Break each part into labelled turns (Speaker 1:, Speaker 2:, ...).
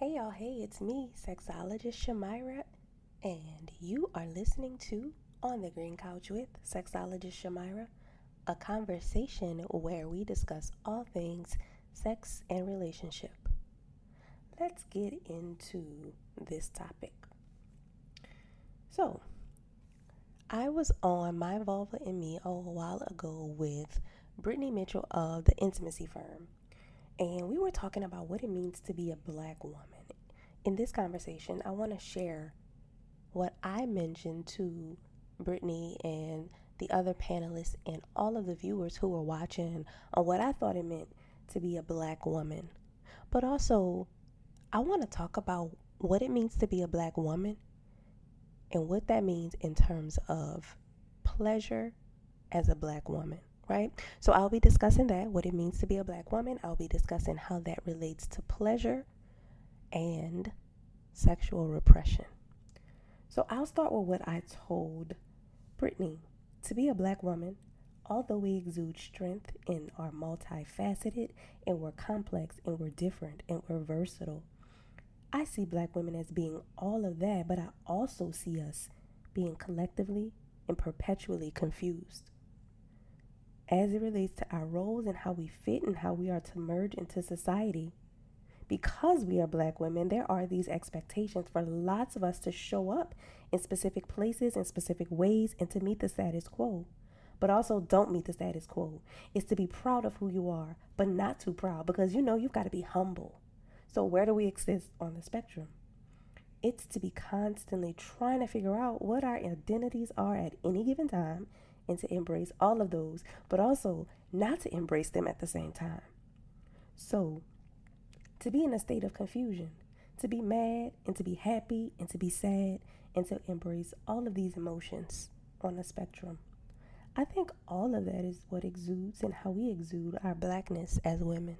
Speaker 1: Hey y'all, hey, it's me, Sexologist Shamyra, and you are listening to On the Green Couch with Sexologist Shamyra, a conversation where we discuss all things sex and relationship. Let's get into this topic. So, I was on My Vulva and Me a while ago with Brittany Mitchell of the Intimacy Firm, and we were talking about what it means to be a black woman. In this conversation, I want to share what I mentioned to Brittany and the other panelists and all of the viewers who were watching on what I thought it meant to be a black woman. But also, I want to talk about what it means to be a black woman and what that means in terms of pleasure as a black woman, right? So I'll be discussing that, what it means to be a black woman. I'll be discussing how that relates to pleasure and sexual repression. So I'll start with what I told Brittany. To be a black woman, although we exude strength and are multifaceted and we're complex and we're different and we're versatile, I see black women as being all of that, but I also see us being collectively and perpetually confused as it relates to our roles and how we fit and how we are to merge into society. Because we are black women, there are these expectations for lots of us to show up in specific places in specific ways and to meet the status quo. But also don't meet the status quo. It's to be proud of who you are, but not too proud because you've got to be humble. So where do we exist on the spectrum? It's to be constantly trying to figure out what our identities are at any given time and to embrace all of those, but also not to embrace them at the same time. So to be in a state of confusion, to be mad and to be happy and to be sad and to embrace all of these emotions on the spectrum. I think all of that is what exudes and how we exude our blackness as women.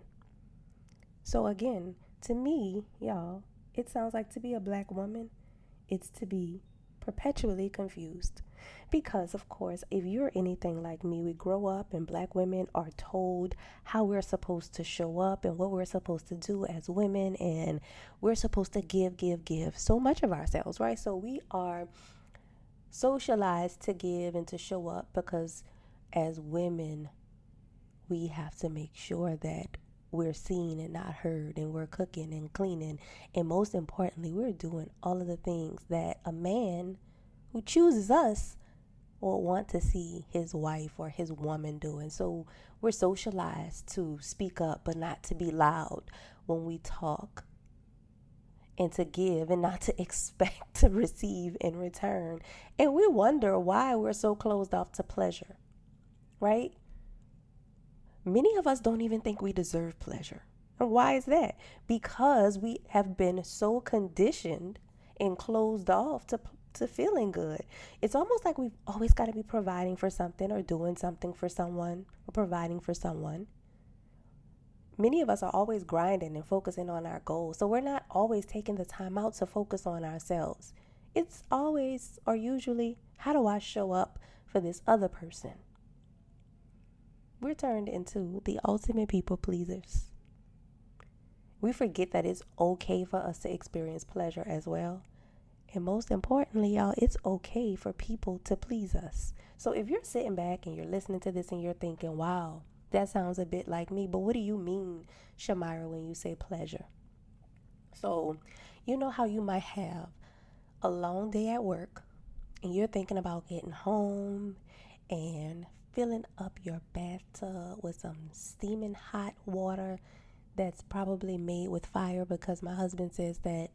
Speaker 1: So again, to me, y'all, it sounds like to be a black woman, it's to be perpetually confused. Because, of course, if you're anything like me, we grow up and black women are told how we're supposed to show up and what we're supposed to do as women, and we're supposed to give so much of ourselves, right? So we are socialized to give and to show up because as women, we have to make sure that we're seen and not heard, and we're cooking and cleaning, and most importantly, we're doing all of the things that a man who chooses us will want to see his wife or his woman doing. So we're socialized to speak up but not to be loud when we talk, and to give and not to expect to receive in return. And we wonder why we're so closed off to pleasure, right? Many of us don't even think we deserve pleasure. And why is that? Because we have been so conditioned and closed off to feeling good. It's almost like we've always got to be providing for something or doing something for someone or providing for someone. Many of us are always grinding and focusing on our goals. So we're not always taking the time out to focus on ourselves. It's always or usually, how do I show up for this other person? We're turned into the ultimate people pleasers. We forget that it's okay for us to experience pleasure as well. And most importantly, y'all, it's okay for people to please us. So if you're sitting back and you're listening to this and you're thinking, wow, that sounds a bit like me, but what do you mean, Shamyra, when you say pleasure? So, you know how you might have a long day at work and you're thinking about getting home and filling up your bathtub with some steaming hot water that's probably made with fire, because my husband says that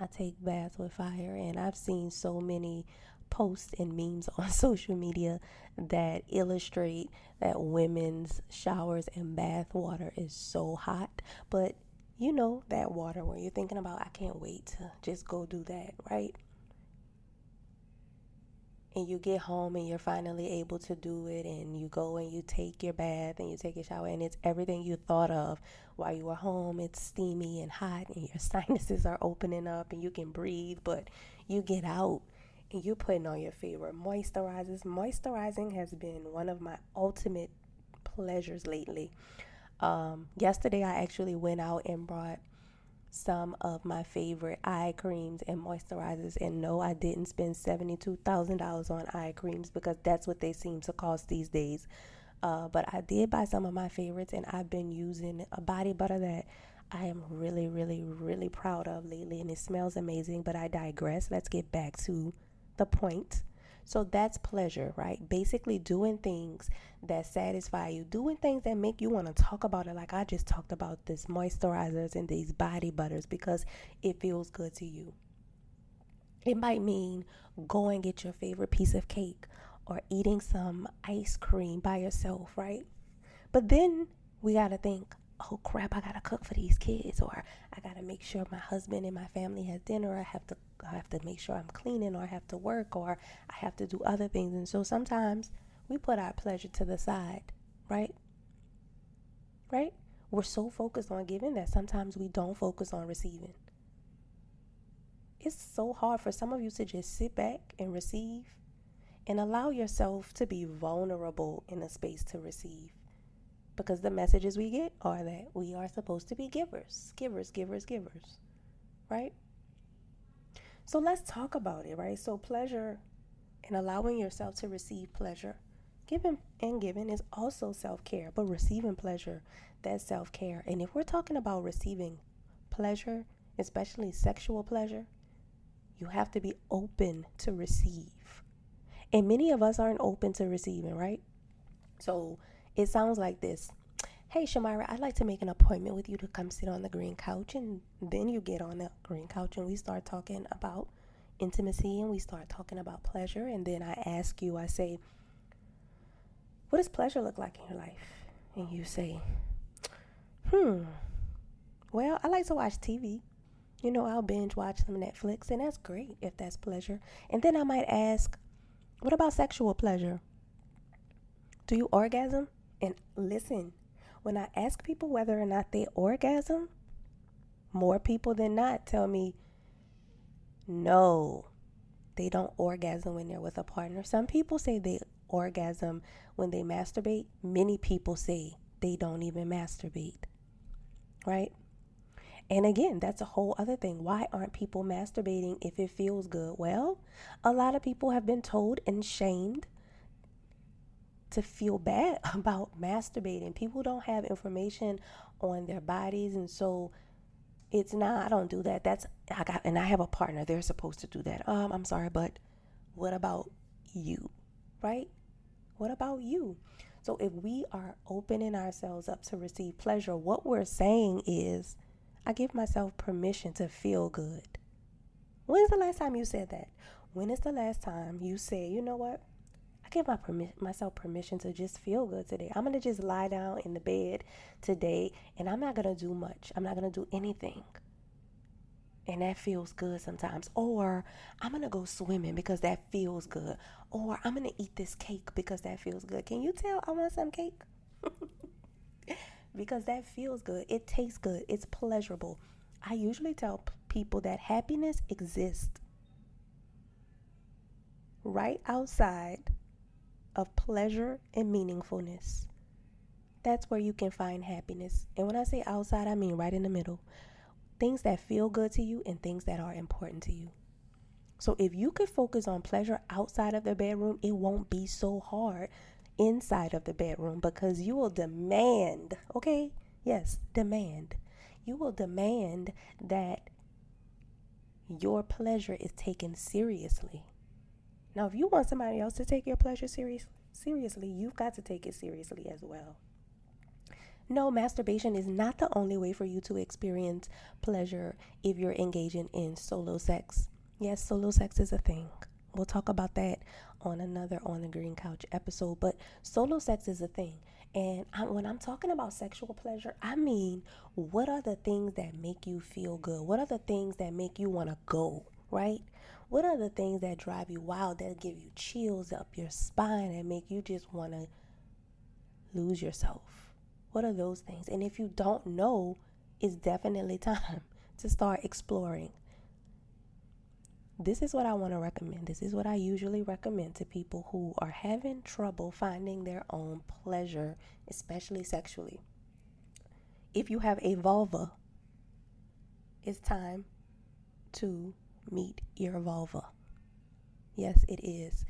Speaker 1: I take baths with fire, and I've seen so many posts and memes on social media that illustrate that women's showers and bath water is so hot. But you know that water where you're thinking about, I can't wait to just go do that, right? And you get home and you're finally able to do it, and you go and you take your bath and you take your shower, and it's everything you thought of while you were home. It's steamy and hot and your sinuses are opening up and you can breathe, but you get out and you're putting on your favorite moisturizers. Moisturizing has been one of my ultimate pleasures lately. Yesterday I actually went out and brought some of my favorite eye creams and moisturizers. And no, I didn't spend $72,000 on eye creams because that's what they seem to cost these days. But I did buy some of my favorites, and I've been using a body butter that I am really, really, really proud of lately, and it smells amazing. But I digress. Let's get back to the point. So that's pleasure, right? Basically, doing things that satisfy you, doing things that make you want to talk about it. Like I just talked about this moisturizers and these body butters because it feels good to you. It might mean go and get your favorite piece of cake or eating some ice cream by yourself, right? But then we got to think, oh crap, I got to cook for these kids, or I got to make sure my husband and my family has dinner. I have to make sure I'm cleaning, or I have to work, or I have to do other things. And so sometimes we put our pleasure to the side, right? Right? We're so focused on giving that sometimes we don't focus on receiving. It's so hard for some of you to just sit back and receive and allow yourself to be vulnerable in a space to receive. Because the messages we get are that we are supposed to be givers, givers, givers, givers, right? So let's talk about it, right? So pleasure and allowing yourself to receive pleasure, giving is also self-care, but receiving pleasure, that's self-care. And if we're talking about receiving pleasure, especially sexual pleasure, you have to be open to receive. And many of us aren't open to receiving, right? So it sounds like this. Hey, Shamyra, I'd like to make an appointment with you to come sit on the green couch. And then you get on the green couch and we start talking about intimacy and we start talking about pleasure. And then I ask you, I say, what does pleasure look like in your life? And you say, well, I like to watch TV. I'll binge watch some Netflix, and that's great if that's pleasure. And then I might ask, what about sexual pleasure? Do you orgasm? And listen, when I ask people whether or not they orgasm, more people than not tell me, no, they don't orgasm when they're with a partner. Some people say they orgasm when they masturbate. Many people say they don't even masturbate, right? And again, that's a whole other thing. Why aren't people masturbating if it feels good? Well, a lot of people have been told and shamed to feel bad about masturbating. People don't have information on their bodies, and so it's not, I don't do that. And I have a partner. They're supposed to do that. I'm sorry, but what about you, right? What about you? So if we are opening ourselves up to receive pleasure, what we're saying is, I give myself permission to feel good. When's the last time you said that? When is the last time you say, you know what? I give myself permission to just feel good today. I'm going to just lie down in the bed today and I'm not going to do much. I'm not going to do anything. And that feels good sometimes. Or I'm going to go swimming because that feels good. Or I'm going to eat this cake because that feels good. Can you tell I want some cake? Because that feels good. It tastes good. It's pleasurable. I usually tell people that happiness exists right outside of pleasure and meaningfulness. That's where you can find happiness. And when I say outside, I mean right in the middle. Things that feel good to you and things that are important to you. So if you could focus on pleasure outside of the bedroom, it won't be so hard inside of the bedroom, because you will demand, okay? Yes, demand. You will demand that your pleasure is taken seriously. Now, if you want somebody else to take your pleasure seriously, you've got to take it seriously as well. No, masturbation is not the only way for you to experience pleasure if you're engaging in solo sex. Yes, solo sex is a thing. We'll talk about that on another On the Green Couch episode, but solo sex is a thing. And when I'm talking about sexual pleasure, I mean, what are the things that make you feel good? What are the things that make you want to go, right? What are the things that drive you wild, that give you chills up your spine and make you just want to lose yourself? What are those things? And if you don't know, it's definitely time to start exploring. This is what I want to recommend. This is what I usually recommend to people who are having trouble finding their own pleasure, especially sexually. If you have a vulva, It's time to meet your vulva. Yes, it is.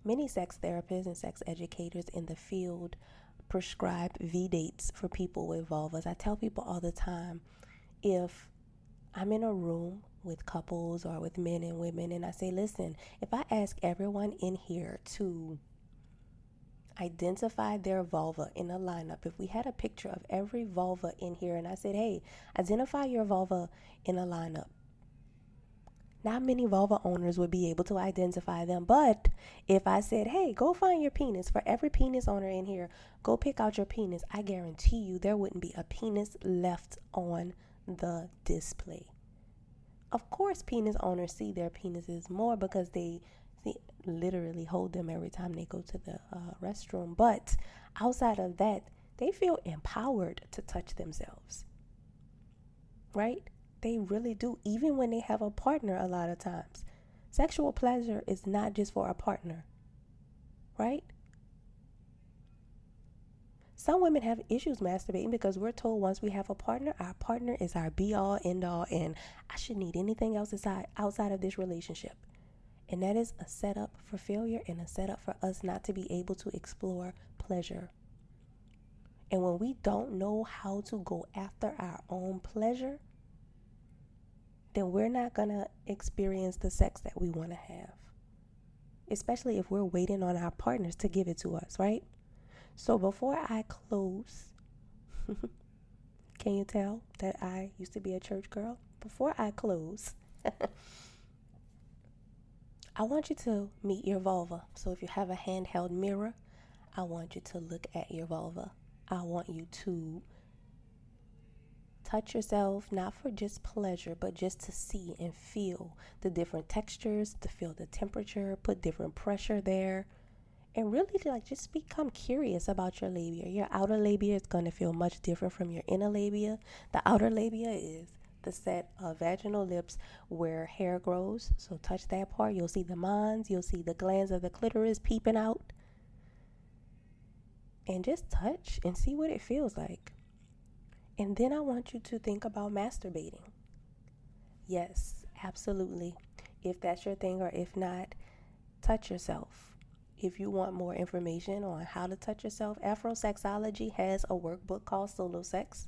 Speaker 1: Many sex therapists and sex educators in the field prescribe V dates for people with vulvas. I tell people all the time, if I'm in a room with couples or with men and women, and I say, listen, if I ask everyone in here to identify their vulva in a lineup, if we had a picture of every vulva in here and I said, hey, identify your vulva in a lineup, not many vulva owners would be able to identify them. But if I said, hey, go find your penis, for every penis owner in here, go pick out your penis, I guarantee you there wouldn't be a penis left on the display. Of course, penis owners see their penises more because they literally hold them every time they go to the restroom. But outside of that, they feel empowered to touch themselves, right? They really do, even when they have a partner a lot of times. Sexual pleasure is not just for a partner, right? Some women have issues masturbating because we're told once we have a partner, our partner is our be-all, end-all, and I shouldn't need anything else outside of this relationship. And that is a setup for failure and a setup for us not to be able to explore pleasure. And when we don't know how to go after our own pleasure, then we're not going to experience the sex that we want to have. Especially if we're waiting on our partners to give it to us, right? So before I close, can you tell that I used to be a church girl? Before I close, I want you to meet your vulva. So if you have a handheld mirror, I want you to look at your vulva. I want you to touch yourself, not for just pleasure, but just to see and feel the different textures, to feel the temperature, put different pressure there, and really just become curious about your labia. Your outer labia is going to feel much different from your inner labia. The outer labia is the set of vaginal lips where hair grows. So touch that part. You'll see the mons. You'll see the glands of the clitoris peeping out. And just touch and see what it feels like. And then I want you to think about masturbating. Yes, absolutely. If that's your thing, or if not, touch yourself. If you want more information on how to touch yourself, Afrosexology has a workbook called Solo Sex.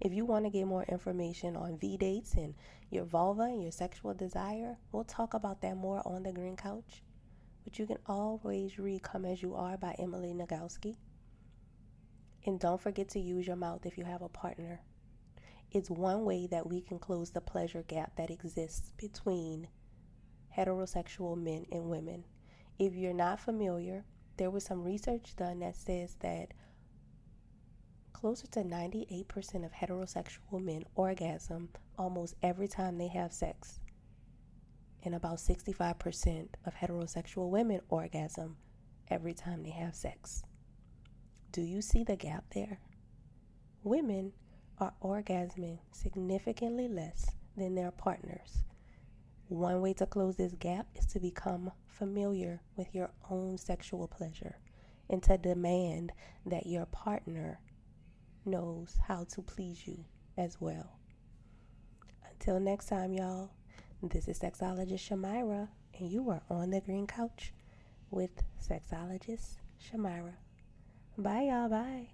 Speaker 1: If you want to get more information on V-dates and your vulva and your sexual desire, we'll talk about that more on the Green Couch. But you can always read Come As You Are by Emily Nagoski. And don't forget to use your mouth if you have a partner. It's one way that we can close the pleasure gap that exists between heterosexual men and women. If you're not familiar, there was some research done that says that closer to 98% of heterosexual men orgasm almost every time they have sex. And about 65% of heterosexual women orgasm every time they have sex. Do you see the gap there? Women are orgasming significantly less than their partners. One way to close this gap is to become familiar with your own sexual pleasure and to demand that your partner knows how to please you as well. Until next time, y'all, this is Sexologist Shamyra, and you are on the Green Couch with Sexologist Shamyra. Bye, y'all. Bye.